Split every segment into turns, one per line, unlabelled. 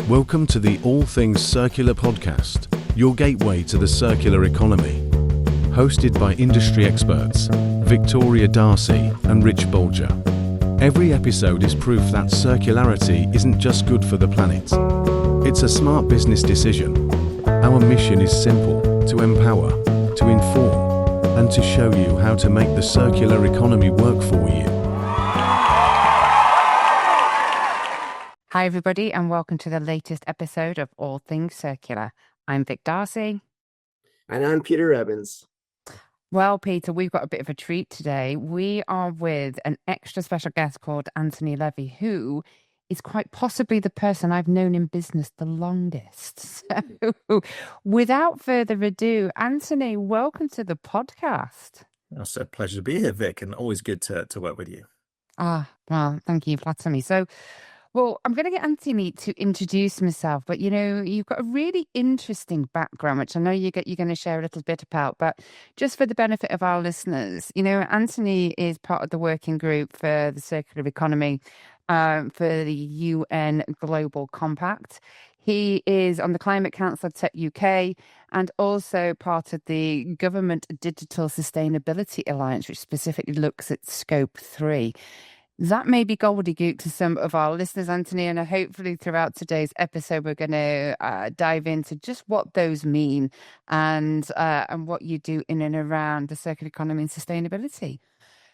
Welcome to the All Things Circular podcast, your gateway to the circular economy. Hosted by industry experts Victoria D'Arcy and Rich Bolger. Every episode is proof that circularity isn't just good for the planet. It's a smart business decision. Our mission is simple: to empower, to inform, and to show you how to make the circular economy work for you.
Hi, everybody, and welcome to the latest episode of All Things Circular. I'm Vic D'Arcy.
And I'm Peter Evans.
Well, Peter, we've got a bit of a treat today. We are with an extra special guest called Anthony Levy, who is quite possibly the person I've known in business the longest. So, without further ado, Anthony, welcome to the podcast.
It's a pleasure to be here, Vic, and always good to work with you.
Well, thank you, flatter me. So, well, I'm going to get Anthony to introduce himself, but you've got a really interesting background, which I know you're going to share a little bit about. But just for the benefit of our listeners, Anthony is part of the working group for the circular economy for the UN Global Compact. He is on the Climate Council of Tech UK and also part of the Government Digital Sustainability Alliance, which specifically looks at Scope 3. That may be gobbledygook to some of our listeners, Anthony, and hopefully throughout today's episode, we're going to dive into just what those mean and what you do in and around the circular economy and sustainability.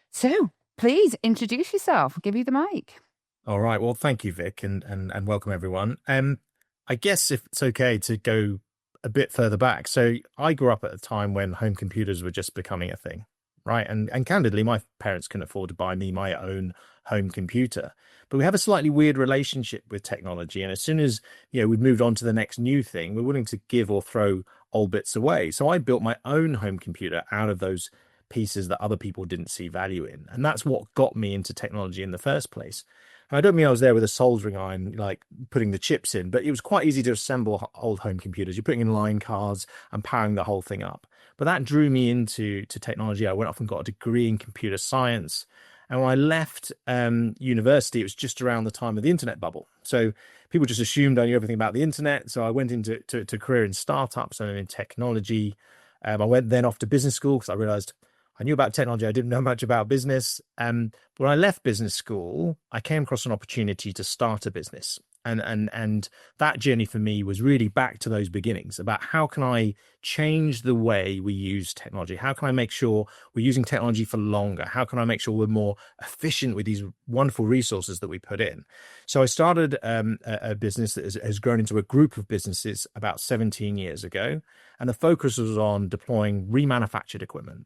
So please introduce yourself. I'll give you the mic.
All right. Well, thank you, Vic, and welcome, everyone. I guess if it's okay to go a bit further back. So I grew up at a time when home computers were just becoming a thing. Right. And candidly, my parents couldn't afford to buy me my own home computer. But we have a slightly weird relationship with technology. And as soon as, we've moved on to the next new thing, we're willing to give or throw old bits away. So I built my own home computer out of those pieces that other people didn't see value in. And that's what got me into technology in the first place. And I don't mean I was there with a soldering iron, like putting the chips in, but it was quite easy to assemble old home computers. You're putting in line cards and powering the whole thing up. But that drew me into technology. I went off and got a degree in computer science. And when I left university, it was just around the time of the internet bubble. So people just assumed I knew everything about the internet. So I went into a career in startups and in technology. I went then off to business school because I realized I knew about technology. I didn't know much about business. When I left business school, I came across an opportunity to start a business. And that journey for me was really back to those beginnings about how can I change the way we use technology? How can I make sure we're using technology for longer? How can I make sure we're more efficient with these wonderful resources that we put in? So I started a business that has grown into a group of businesses about 17 years ago. And the focus was on deploying remanufactured equipment.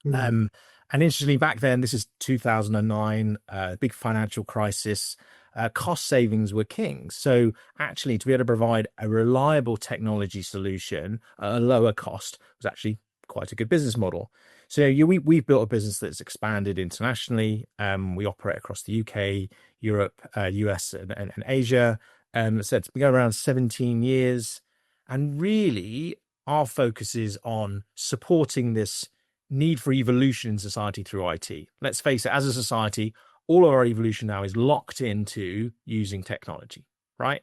And interestingly, back then, this is 2009, big financial crisis. Cost savings were king. So actually, to be able to provide a reliable technology solution at a lower cost was actually quite a good business model. So we've built a business that's expanded internationally. We operate across the UK, Europe, US, and Asia. So it's been going around 17 years. And really, our focus is on supporting this need for evolution in society through IT. Let's face it, as a society, all of our evolution now is locked into using technology, right?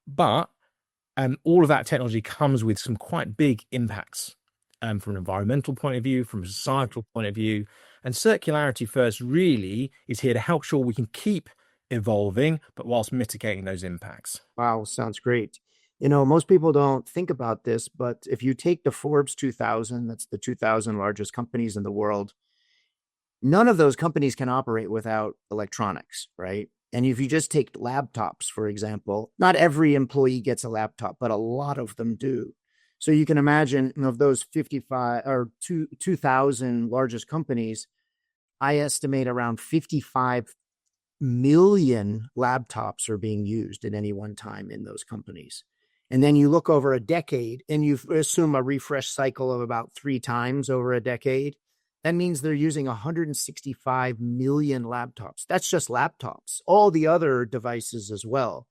But all of that technology comes with some quite big impacts from an environmental point of view, from a societal point of view. And Circularity First really is here to help sure we can keep evolving, but whilst mitigating those impacts.
Wow, sounds great. Most people don't think about this, but if you take the Forbes 2000, that's the 2000 largest companies in the world, none of those companies can operate without electronics, right? And if you just take laptops, for example, not every employee gets a laptop, but a lot of them do. So you can imagine of those 55 or 2,000 largest companies, I estimate around 55 million laptops are being used at any one time in those companies. And then you look over a decade and you assume a refresh cycle of about 3 times over a decade. That means they're using 165 million laptops. That's just laptops, all the other devices as well.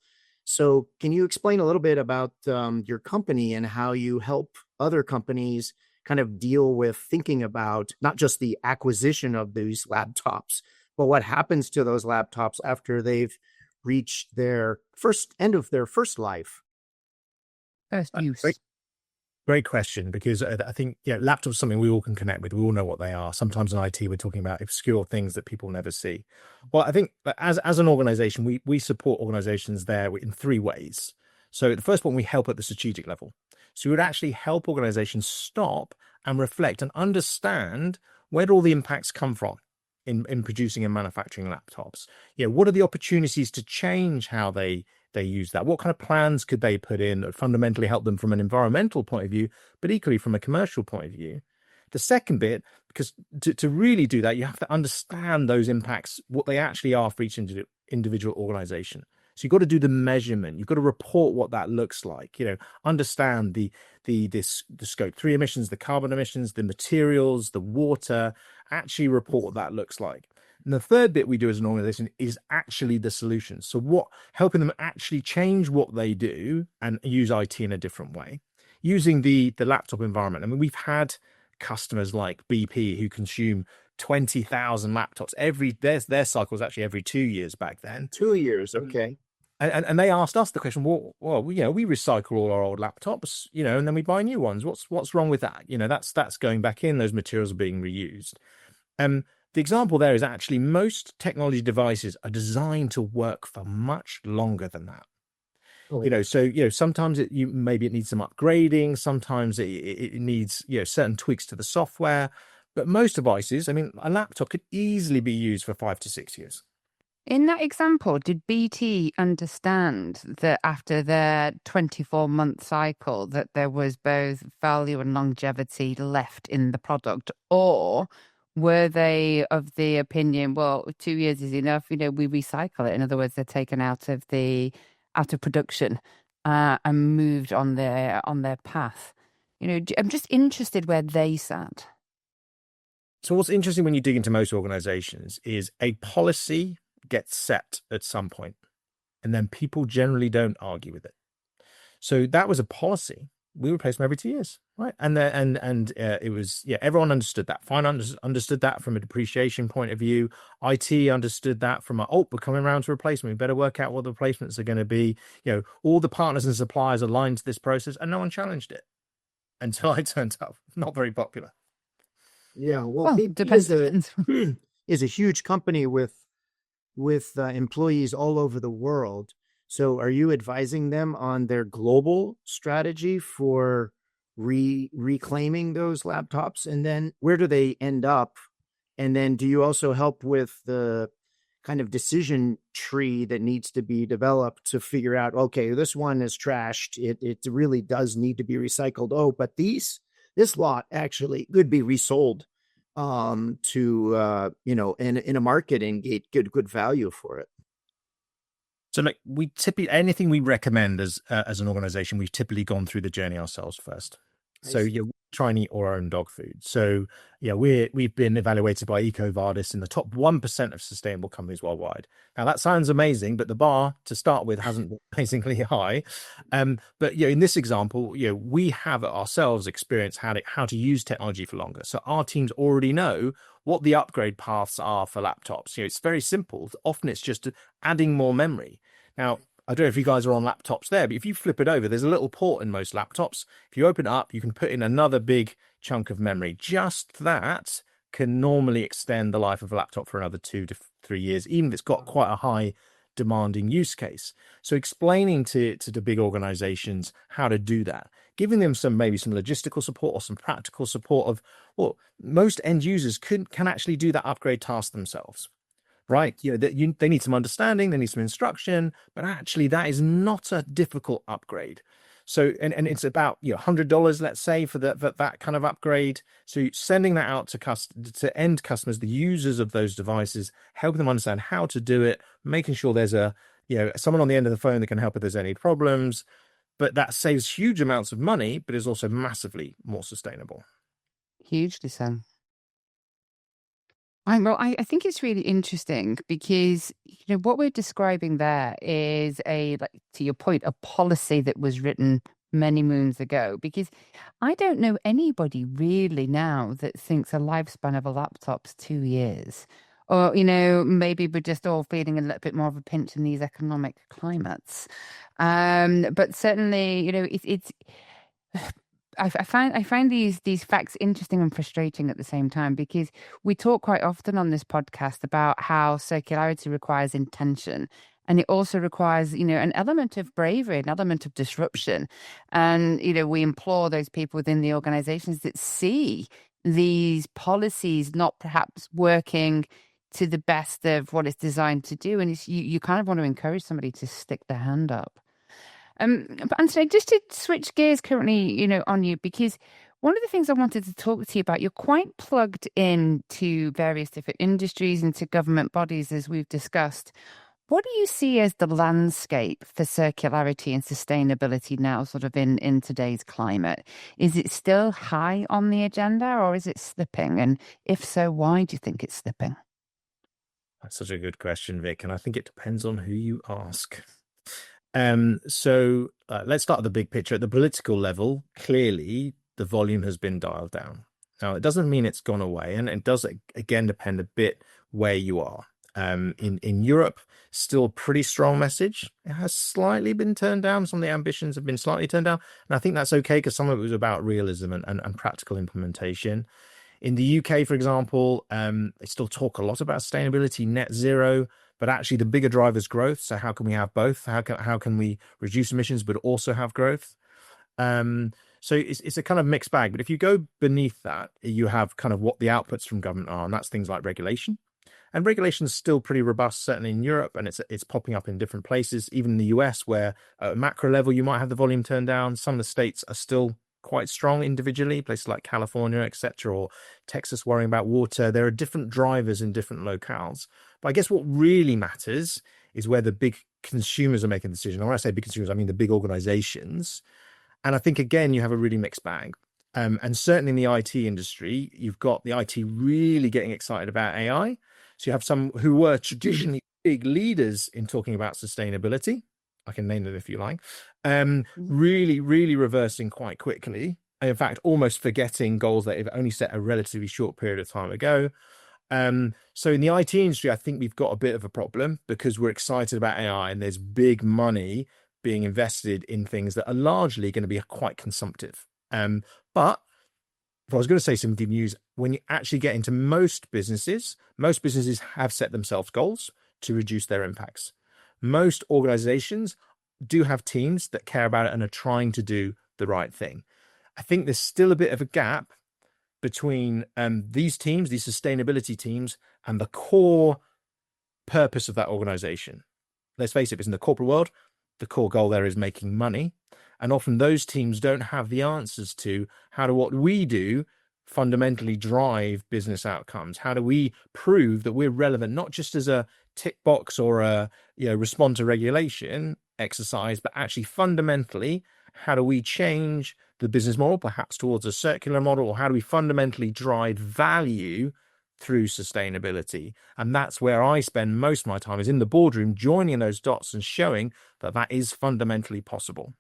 So can you explain a little bit about your company and how you help other companies kind of deal with thinking about not just the acquisition of these laptops, but what happens to those laptops after they've reach their end of their first life?
First use.
Great question, because I think laptops are something we all can connect with. We all know what they are. Sometimes in IT, we're talking about obscure things that people never see. Well, I think that as an organization, we support organizations there in three ways. So the first one, we help at the strategic level. So we would actually help organizations stop and reflect and understand where do all the impacts come from in producing and manufacturing laptops. What are the opportunities to change how they use that? What kind of plans could they put in that fundamentally help them from an environmental point of view, but equally from a commercial point of view? The second bit, because to really do that, you have to understand those impacts, what they actually are for each individual organization. So you've got to do the measurement. You've got to report what that looks like. Understand the scope 3 emissions, the carbon emissions, the materials, the water. Actually report what that looks like. And the third bit we do as an organization is actually the solutions. So helping them actually change what they do and use IT in a different way, using the laptop environment. I mean, we've had customers like BP who consume 20,000 laptops their cycle was actually every 2 years back then.
2 years, okay.
And they asked us the question, well, we recycle all our old laptops, and then we buy new ones. What's wrong with that? That's going back in. Those materials are being reused. The example there is actually most technology devices are designed to work for much longer than that.
Oh,
So sometimes maybe it needs some upgrading. Sometimes it needs certain tweaks to the software. But most devices, I mean, a laptop could easily be used for 5 to 6 years.
In that example, did BT understand that after their 24-month cycle that there was both value and longevity left in the product? Or were they of the opinion, well, 2 years is enough, we recycle it? In other words, they're taken out of production and moved on their path. I'm just interested where they sat.
So what's interesting when you dig into most organizations is a policy gets set at some point, and then people generally don't argue with it. So that was a policy. We replace them every 2 years, right? And it was everyone understood that. Finance understood that from a depreciation point of view. IT understood that from we're coming around to replacement. We better work out what the replacements are going to be. All the partners and suppliers aligned to this process, and no one challenged it until I turned up. Not very popular.
Yeah, well,
depends.
is a huge company with employees all over the world. So are you advising them on their global strategy for reclaiming those laptops? And then where do they end up? And then do you also help with the kind of decision tree that needs to be developed to figure out, okay, this one is trashed. It really does need to be recycled. Oh, but this lot actually could be resold to in a market and get good value for it.
So we typically, anything we recommend as an organization, we've typically gone through the journey ourselves first. So we try and eat our own dog food. So we've been evaluated by EcoVadis in the top 1% of sustainable companies worldwide. Now that sounds amazing, but the bar to start with hasn't been amazingly high. But in this example, we have ourselves experienced how to use technology for longer. So our teams already know what the upgrade paths are for laptops. It's very simple. Often it's just adding more memory. Now, I don't know if you guys are on laptops there, but if you flip it over, there's a little port in most laptops. If you open it up, you can put in another big chunk of memory. Just that can normally extend the life of a laptop for another 2 to 3 years, even if it's got quite a high demanding use case. So explaining to the big organizations how to do that, giving them maybe some logistical support or some practical support of, well, most end users can actually do that upgrade task themselves. Right, they need some understanding, they need some instruction, but actually that is not a difficult upgrade. So, and it's about $100, let's say, for that kind of upgrade. So sending that out to end customers, the users of those devices, helping them understand how to do it, making sure there's someone on the end of the phone that can help if there's any problems. But that saves huge amounts of money, but is also massively more sustainable.
Hugely so. I think it's really interesting because what we're describing there is to your point, a policy that was written many moons ago. Because I don't know anybody really now that thinks a lifespan of a laptop's 2 years, Or, maybe we're just all feeling a little bit more of a pinch in these economic climates. But certainly, it's I find these facts interesting and frustrating at the same time, because we talk quite often on this podcast about how circularity requires intention, and it also requires an element of bravery, an element of disruption. And we implore those people within the organizations that see these policies not perhaps working to the best of what it's designed to do, and you kind of want to encourage somebody to stick their hand up. But Anthony, just to switch gears currently, on you, because one of the things I wanted to talk to you about, you're quite plugged into various different industries and to government bodies, as we've discussed. What do you see as the landscape for circularity and sustainability now, sort of in today's climate? Is it still high on the agenda, or is it slipping? And if so, why do you think it's slipping?
That's such a good question, Vic, and I think it depends on who you ask. So let's start at the big picture. At the political level, clearly the volume has been dialed down. Now, it doesn't mean it's gone away, and it does, again, depend a bit where you are. In Europe, still a pretty strong message. It has slightly been turned down. Some of the ambitions have been slightly turned down, and I think that's okay, because some of it was about realism and practical implementation. In the UK, for example, they still talk a lot about sustainability, net zero, but actually the bigger driver is growth. So how can we have both? How can we reduce emissions but also have growth? So it's a kind of mixed bag. But if you go beneath that, you have kind of what the outputs from government are, and that's things like regulation. And regulation is still pretty robust, certainly in Europe, and it's popping up in different places, even in the US, where at a macro level you might have the volume turned down. Some of the states are still quite strong individually, places like California, etc., or Texas worrying about water. There are different drivers in different locales. But I guess what really matters is where the big consumers are making decisions. And when I say big consumers, I mean the big organizations. And I think, again, you have a really mixed bag. And certainly in the IT industry, you've got the IT really getting excited about AI. So you have some who were traditionally big leaders in talking about sustainability. I can name them if you like. Really, really reversing quite quickly. In fact, almost forgetting goals that have only set a relatively short period of time ago. So in the IT industry, I think we've got a bit of a problem, because we're excited about AI and there's big money being invested in things that are largely going to be quite consumptive. But if I was going to say some good news, when you actually get into most businesses have set themselves goals to reduce their impacts. Most organizations do have teams that care about it and are trying to do the right thing. I think there's still a bit of a gap between these teams, these sustainability teams, and the core purpose of that organization. Let's face it, it's in the corporate world. The core goal there is making money. And often those teams don't have the answers to how do what we do fundamentally drive business outcomes. How do we prove that we're relevant, not just as a tick box or a respond to regulation exercise, but actually fundamentally, how do we change the business model, perhaps towards a circular model, or how do we fundamentally drive value through sustainability? And that's where I spend most of my time, is in the boardroom, joining those dots and showing that that is fundamentally possible.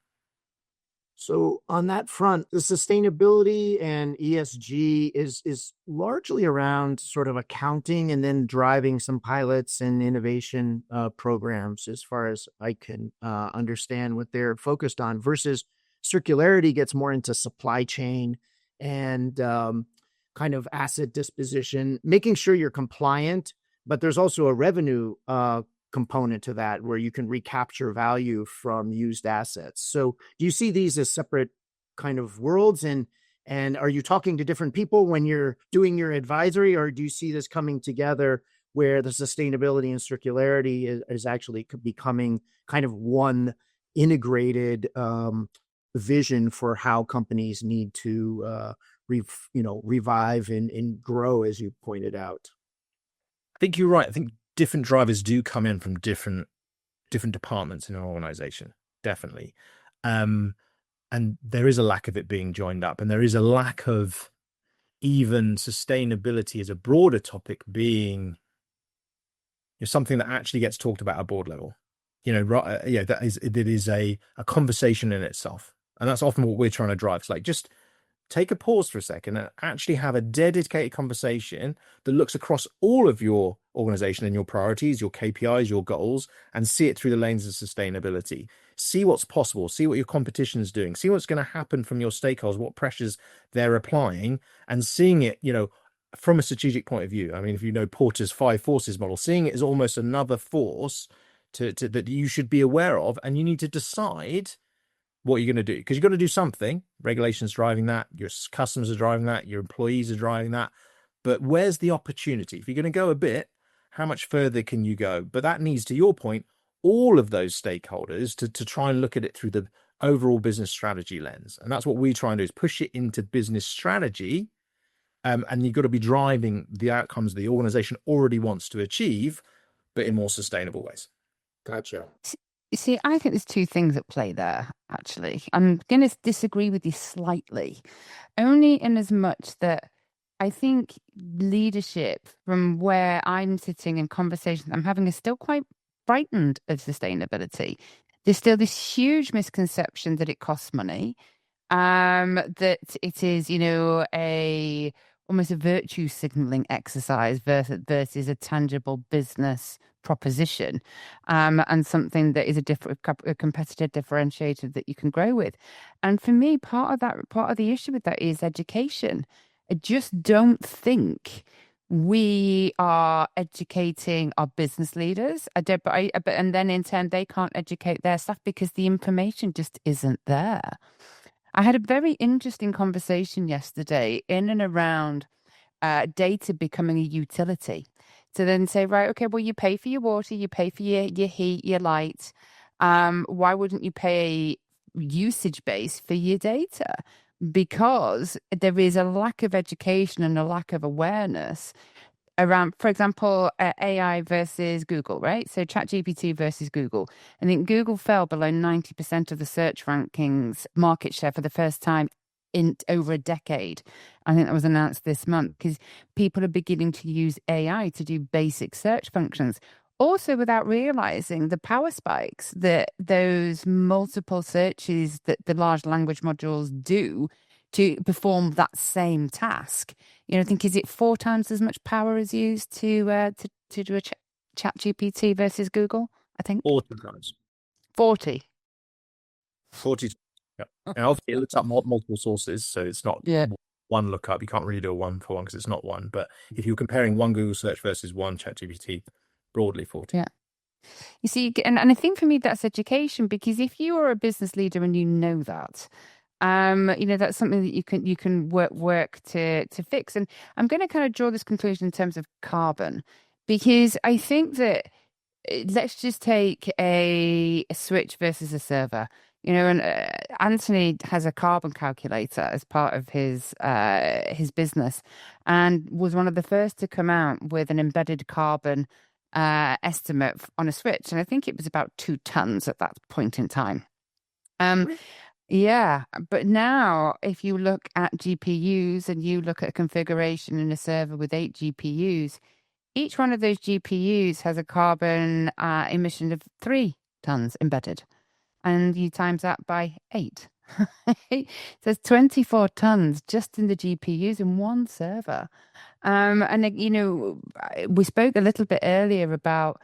So on that front, the sustainability and ESG is largely around sort of accounting and then driving some pilots and innovation programs, as far as I can understand what they're focused on, versus circularity gets more into supply chain and kind of asset disposition, making sure you're compliant, but there's also a revenue component to that where you can recapture value from used assets. So do you see these as separate kind of worlds, and are you talking to different people when you're doing your advisory, or do you see this coming together where the sustainability and circularity is actually becoming kind of one integrated vision for how companies need to revive and grow, as you pointed out?
I think you're right. I think different drivers do come in from different departments in an organization, definitely. And there is a lack of it being joined up, and there is a lack of even sustainability as a broader topic being something that actually gets talked about at board level. That is a conversation in itself. And that's often what we're trying to drive. It's like, just take a pause for a second and actually have a dedicated conversation that looks across all of your organization and your priorities, your KPIs, your goals, and see it through the lens of sustainability. See what's possible, see what your competition is doing, see what's going to happen from your stakeholders, what pressures they're applying, and seeing it, from a strategic point of view. I mean, if you know Porter's 5 forces model, seeing it as almost another force to that you should be aware of, and you need to decide what you're going to do, because you've got to do something. Regulations driving that, your customers are driving that, your employees are driving that. But where's the opportunity? If you're going to go a bit, how much further can you go? But that needs, to your point, all of those stakeholders to try and look at it through the overall business strategy lens. And that's what we try and do, is push it into business strategy. And you've got to be driving the outcomes the organization already wants to achieve, but in more sustainable ways.
Gotcha.
You see, I think there's two things at play there, actually. I'm going to disagree with you slightly, only in as much that I think leadership, from where I'm sitting in conversations I'm having, is still quite frightened of sustainability. There's still this huge misconception that it costs money, that it is, almost a virtue signaling exercise versus a tangible business proposition, and something that is a competitive differentiator that you can grow with. And for me, part of the issue with that is education. I just don't think we are educating our business leaders. And then in turn, they can't educate their staff because the information just isn't there. I had a very interesting conversation yesterday in and around data becoming a utility. To then say, right, okay, well, you pay for your water, you pay for your heat, your light. Why wouldn't you pay usage base for your data? Because there is a lack of education and a lack of awareness around, for example, AI versus Google, right? So ChatGPT versus Google. I think Google fell below 90% of the search rankings market share for the first time in over a decade. I think that was announced this month, because people are beginning to use AI to do basic search functions, also without realizing the power spikes that those multiple searches that the large language modules do to perform that same task. I think, is it 4 times as much power is used to do a chat GPT versus Google? I think
40 times.
40.
40. Yeah. And obviously it looks up multiple sources, so it's not one lookup. You can't really do a 1-for-1 because it's not one. But if you're comparing one Google search versus one ChatGPT, broadly 40.
Yeah. You see, and I think for me that's education, because if you are a business leader and you know that, that's something that you can work to fix. And I'm going to kind of draw this conclusion in terms of carbon, because I think that let's just take a switch versus a server. And Anthony has a carbon calculator as part of his business, and was one of the first to come out with an embedded carbon estimate on a switch. And I think it was about 2 tons at that point in time. Yeah, but now if you look at GPUs and you look at a configuration in a server with 8 GPUs, each one of those GPUs has a carbon emission of 3 tons embedded. And you times that by 8. So there's 24 tons just in the GPUs in one server. And we spoke a little bit earlier about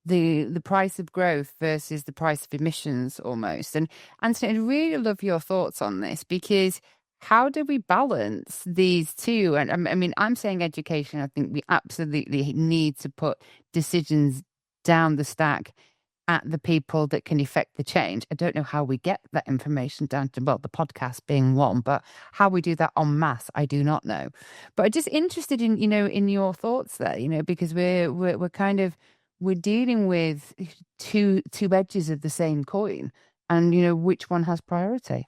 the price of growth versus the price of emissions almost. And Anthony, I'd really love your thoughts on this, because how do we balance these two? And I mean, I'm saying education. I think we absolutely need to put decisions down the stack at the people that can effect the change. I don't know how we get that information down to, well, the podcast being one, but how we do that en masse, I do not know. But I'm just interested in, in your thoughts there, because we're kind of, we're dealing with two edges of the same coin, and, which one has priority.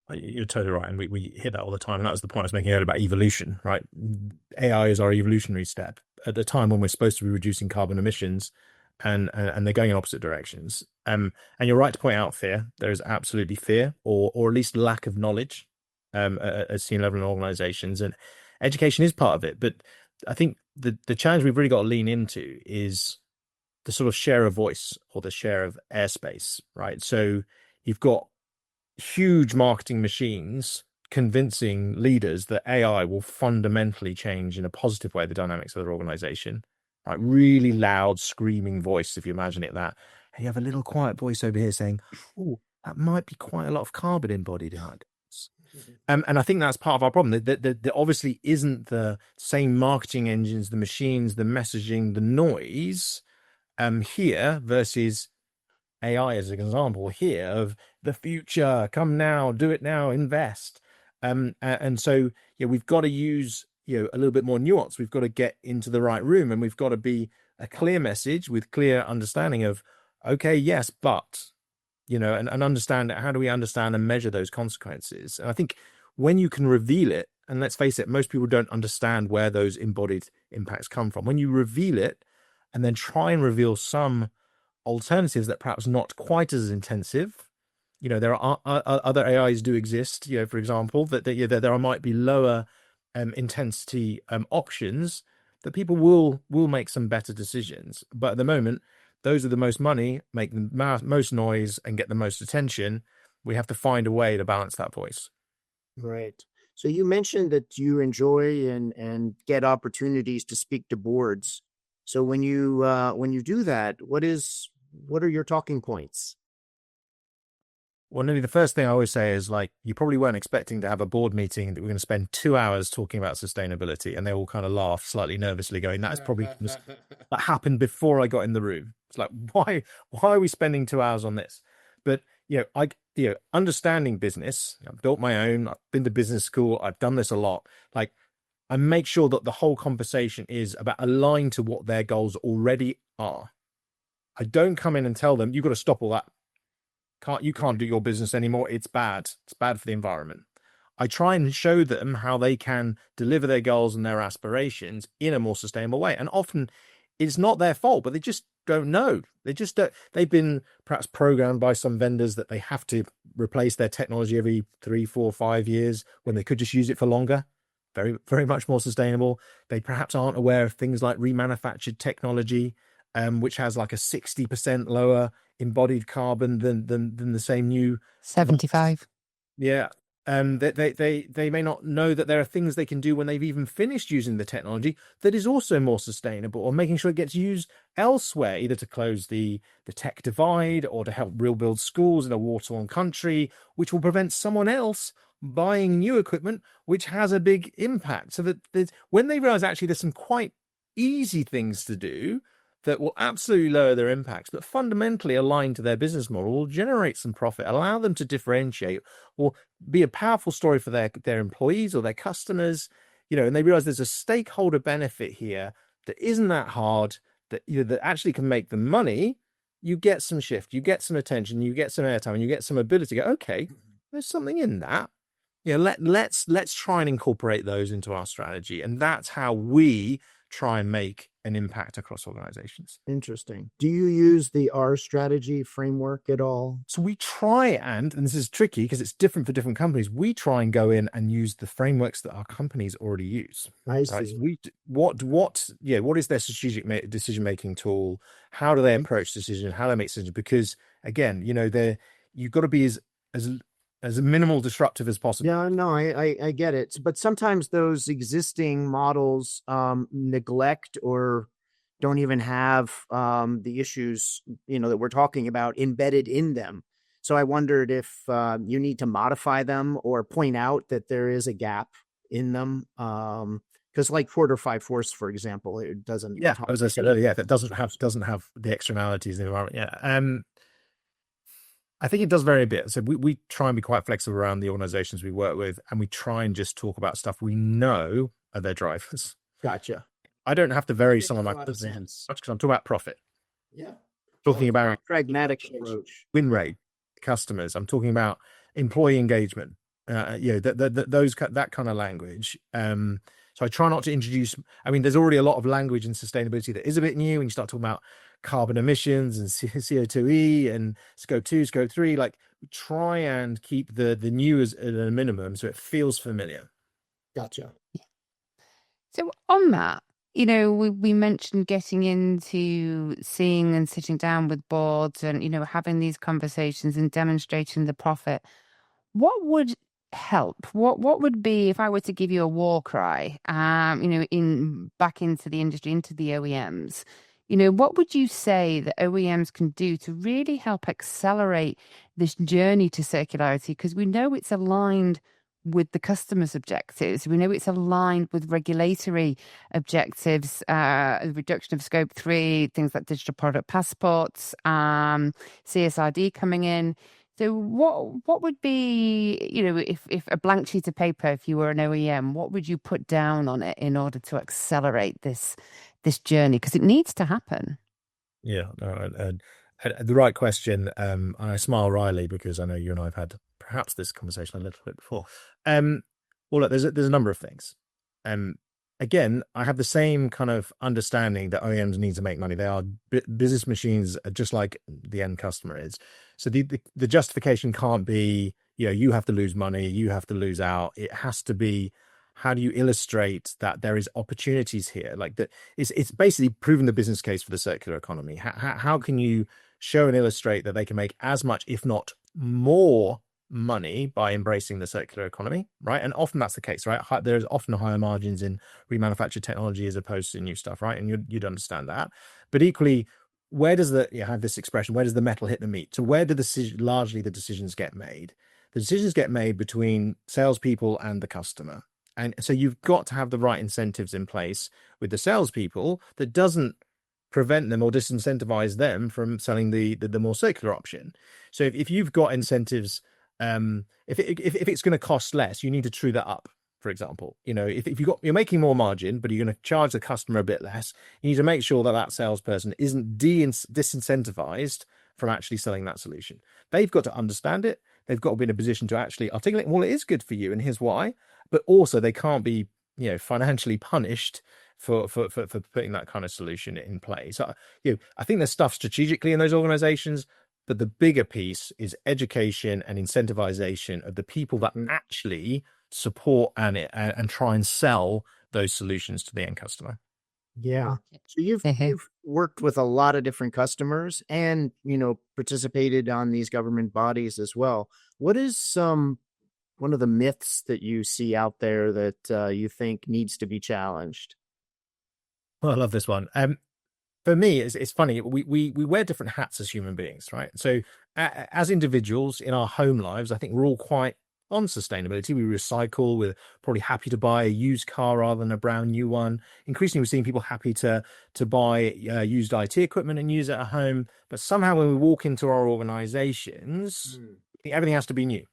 You're totally right. And we hit that all the time. And that was the point I was making earlier about evolution, right? AI is our evolutionary step at the time when we're supposed to be reducing carbon emissions, and they're going in opposite directions. And you're right to point out fear. There is absolutely fear, or at least lack of knowledge at senior level in organizations. And education is part of it. But I think the challenge we've really got to lean into is the sort of share of voice, or the share of airspace, right? So you've got huge marketing machines convincing leaders that AI will fundamentally change in a positive way the dynamics of their organization. Right, really loud, screaming voice, if you imagine it that. And you have a little quiet voice over here saying, "Oh, that might be quite a lot of carbon embodied in that." And I think that's part of our problem. There obviously isn't the same marketing engines, the machines, the messaging, the noise here versus AI as an example here of the future. Come now, do it now, invest. And so we've got to use a little bit more nuance. We've got to get into the right room, and we've got to be a clear message with clear understanding of, okay, yes, but and understand how do we understand and measure those consequences. And I think when you can reveal it, and let's face it, most people don't understand where those embodied impacts come from. When you reveal it and then try and reveal some alternatives that perhaps not quite as intensive, there are other AIs do exist, for example, that there might be lower intensity options that people will make some better decisions. But at the moment, those with the most money make the most noise and get the most attention. We have to find a way to balance that voice.
Right. So you mentioned that you enjoy and get opportunities to speak to boards. So when you do that, what are your talking points?
Well, nearly the first thing I always say is, like, you probably weren't expecting to have a board meeting that we're going to spend 2 hours talking about sustainability, and they all kind of laugh slightly nervously, going, "That's probably that happened before I got in the room." It's like, why are we spending 2 hours on this? But understanding business, I've built my own. I've been to business school. I've done this a lot. Like, I make sure that the whole conversation is about aligned to what their goals already are. I don't come in and tell them, "You've got to stop all that. You can't do your business anymore. It's bad. It's bad for the environment." I try and show them how they can deliver their goals and their aspirations in a more sustainable way. And often it's not their fault, but they just don't know. They just don't. They've been perhaps programmed by some vendors that they have to replace their technology every 3, 4, 5 years when they could just use it for longer. Very, very much more sustainable. They perhaps aren't aware of things like remanufactured technology, which has like a 60% lower embodied carbon than the same new
75.
Yeah. They may not know that there are things they can do when they've even finished using the technology that is also more sustainable, or making sure it gets used elsewhere, either to close the tech divide or to help rebuild schools in a war-torn country, which will prevent someone else buying new equipment, which has a big impact. So that when they realize actually there's some quite easy things to do that will absolutely lower their impacts, but fundamentally aligned to their business model, will generate some profit, allow them to differentiate, or be a powerful story for their employees or their customers, and they realize there's a stakeholder benefit here that isn't that hard, that that actually can make them money. You get some shift, you get some attention, you get some airtime, and you get some ability to go, okay, there's something in that. Let's try and incorporate those into our strategy. And that's how we try and make an impact across organizations.
Interesting. Do you use the R strategy framework at all?
So we try and this is tricky because it's different for different companies. We try and go in and use the frameworks that our companies already use.
I see.
Right? So what is their strategic decision-making tool? How do they approach decision? How do they make decisions? Because again, you've got to be as minimal disruptive as possible.
Yeah, no, I get it. But sometimes those existing models neglect or don't even have the issues, that we're talking about embedded in them. So I wondered if you need to modify them or point out that there is a gap in them. Because like 4-5 for example, it doesn't.
Yeah, as I said earlier, that doesn't have the externalities in the environment. Yeah. I think it does vary a bit. So we try and be quite flexible around the organizations we work with, and we try and just talk about stuff we know are their drivers.
Gotcha.
I don't have to vary some of my because I'm talking about profit.
Yeah.
Talking about
pragmatic approach,
win rate, customers. I'm talking about employee engagement. That kind of language. So I try not to introduce. I mean, there's already a lot of language in sustainability that is a bit new. When you start talking about carbon emissions and CO2e and scope 2, scope 3, like, try and keep the new as at a minimum so it feels familiar.
Gotcha.
So on that, we mentioned getting into seeing and sitting down with boards and, having these conversations and demonstrating the profit. What would help? What would be, if I were to give you a war cry, back into the industry, into the OEMs, what would you say that OEMs can do to really help accelerate this journey to circularity? Because we know it's aligned with the customer's objectives. We know it's aligned with regulatory objectives, reduction of scope 3, things like digital product passports, CSRD coming in. So what would be, if a blank sheet of paper, if you were an OEM, what would you put down on it in order to accelerate this journey? Because it needs to happen.
Yeah, no, the right question. I smile wryly because I know you and I have had perhaps this conversation a little bit before. Well, look, there's a number of things. Again, I have the same kind of understanding that OEMs need to make money. They are business machines, just like the end customer is. So the justification can't be, you have to lose money, you have to lose out. It has to be, how do you illustrate that there is opportunities here? Like that, it's basically proving the business case for the circular economy. How can you show and illustrate that they can make as much, if not more, money by embracing the circular economy, right? And often that's the case, right? There's often higher margins in remanufactured technology as opposed to new stuff, right? And you'd understand that. But equally, where does you have this expression, where does the metal hit the meat? So where do largely the decisions get made? The decisions get made between salespeople and the customer. And so you've got to have the right incentives in place with the salespeople that doesn't prevent them or disincentivize them from selling the more circular option. So if you've got incentives, if it's going to cost less, you need to true that up. For example, if you're making more margin, but you're going to charge the customer a bit less, you need to make sure that salesperson isn't disincentivized from actually selling that solution. They've got to understand it. They've got to be in a position to actually articulate, well, it is good for you, and here's why. But also, they can't be, financially punished for putting that kind of solution in place. So, I think there's stuff strategically in those organizations, but the bigger piece is education and incentivization of the people that actually support and try and sell those solutions to the end customer.
Yeah. So you've worked with a lot of different customers and, participated on these government bodies as well. What is one of the myths that you see out there that you think needs to be challenged?
Well, I love this one. For me, it's funny. We wear different hats as human beings, right? So as individuals in our home lives, I think we're all quite on sustainability. We recycle. We're probably happy to buy a used car rather than a brand new one. Increasingly, we're seeing people happy to buy used IT equipment and use it at home. But somehow when we walk into our organizations, everything has to be new.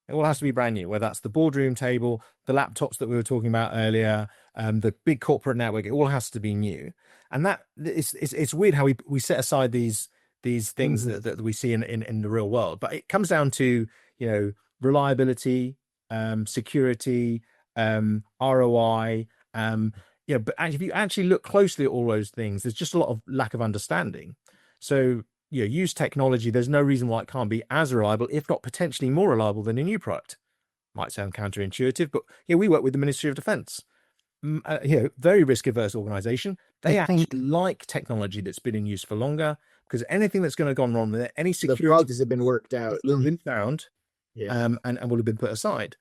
It all has to be brand new, whether that's the boardroom table, the laptops that we were talking about earlier, the big corporate network. It all has to be new. And that it's weird how we set aside these things that we see in the real world. But it comes down to, reliability, security, ROI. But if you actually look closely at all those things, there's just a lot of lack of understanding. So, use technology. There's no reason why it can't be as reliable, if not potentially more reliable than a new product. Might sound counterintuitive, but we work with the Ministry of Defence. Very risk-averse organization. They actually like technology that's been in use for longer, because anything that's going to gone wrong with it, any security,
the bugs have been worked out,
been found, and will have been put aside.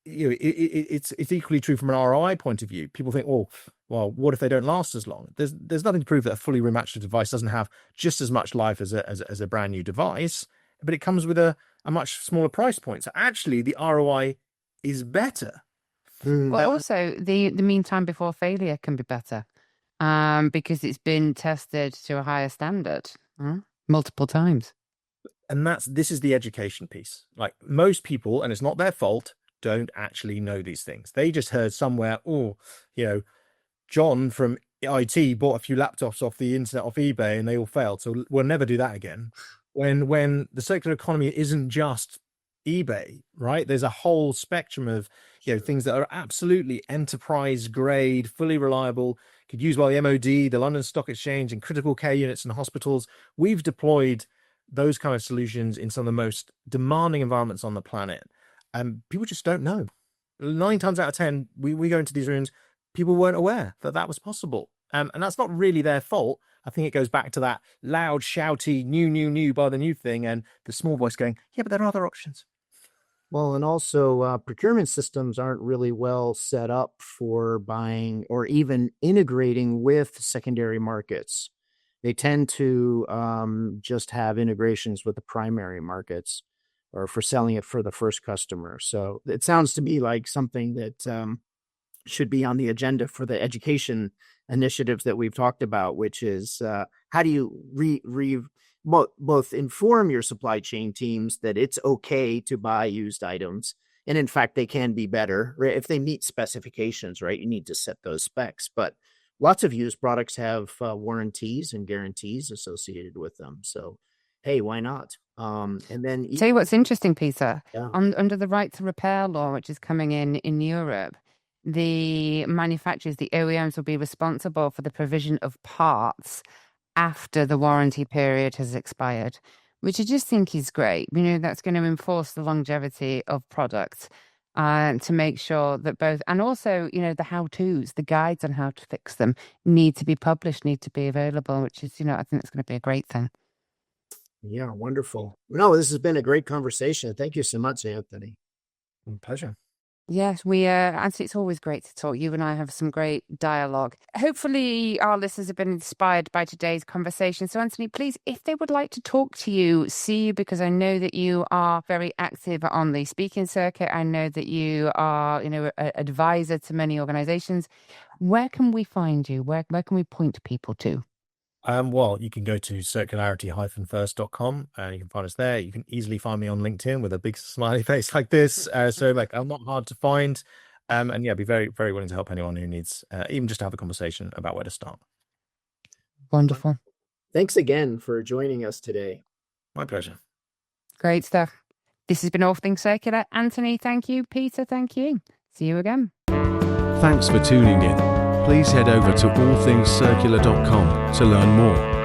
It's equally true from an ROI point of view. People think, well, what if they don't last as long? There's nothing to prove that a fully rematched device doesn't have just as much life as a brand new device, but it comes with a much smaller price point. So actually, the ROI is better.
Well, also the mean time before failure can be better, because it's been tested to a higher standard multiple times.
And this is the education piece. Like, most people, and it's not their fault, don't actually know these things. They just heard somewhere, John from IT bought a few laptops off the internet, off eBay, and they all failed. So we'll never do that again. When the circular economy isn't just eBay, right? There's a whole spectrum of things that are absolutely enterprise grade, fully reliable, could use by the MOD, the London Stock Exchange, and critical care units in hospitals. We've deployed those kind of solutions in some of the most demanding environments on the planet. And people just don't know. 9 times out of 10, we go into these rooms, people weren't aware that was possible. And that's not really their fault. I think it goes back to that loud, shouty, new, buy the new thing, and the small voice going, yeah, but there are other options.
Well, and also procurement systems aren't really well set up for buying or even integrating with secondary markets. They tend to just have integrations with the primary markets or for selling it for the first customer. So it sounds to me like something that should be on the agenda for the education initiatives that we've talked about, which is how do you both inform your supply chain teams that it's okay to buy used items, and in fact they can be better, right? If they meet specifications, right, you need to set those specs. But lots of used products have warranties and guarantees associated with them, so hey, why not? And then
Tell you what's interesting, Peter,
yeah,
under the right to repair law, which is coming in Europe, the manufacturers, the OEMs, will be responsible for the provision of parts after the warranty period has expired, which I just think is great. That's going to enforce the longevity of products to make sure that both, and also, the how-tos, the guides on how to fix them need to be published, need to be available, which is, I think that's going to be a great thing.
yeah, wonderful. No, this has been a great conversation. Thank you so much, Anthony.
Pleasure.
Yes, Anthony, it's always great to talk. You and I have some great dialogue. Hopefully our listeners have been inspired by today's conversation. So Anthony, please, if they would like to talk to you, see you, because I know that you are very active on the speaking circuit. I know that you are, an advisor to many organizations. Where can we find you? Where can we point people to?
Well, you can go to circularity-first.com and you can find us there. You can easily find me on LinkedIn with a big smiley face like this. So I'm not hard to find. And yeah, be very, very willing to help anyone who needs, even just to have a conversation about where to start.
Wonderful.
Thanks again for joining us today.
My pleasure.
Great stuff. This has been All Things Circular. Anthony, thank you. Peter, thank you. See you again.
Thanks for tuning in. Please head over to allthingscircular.com to learn more.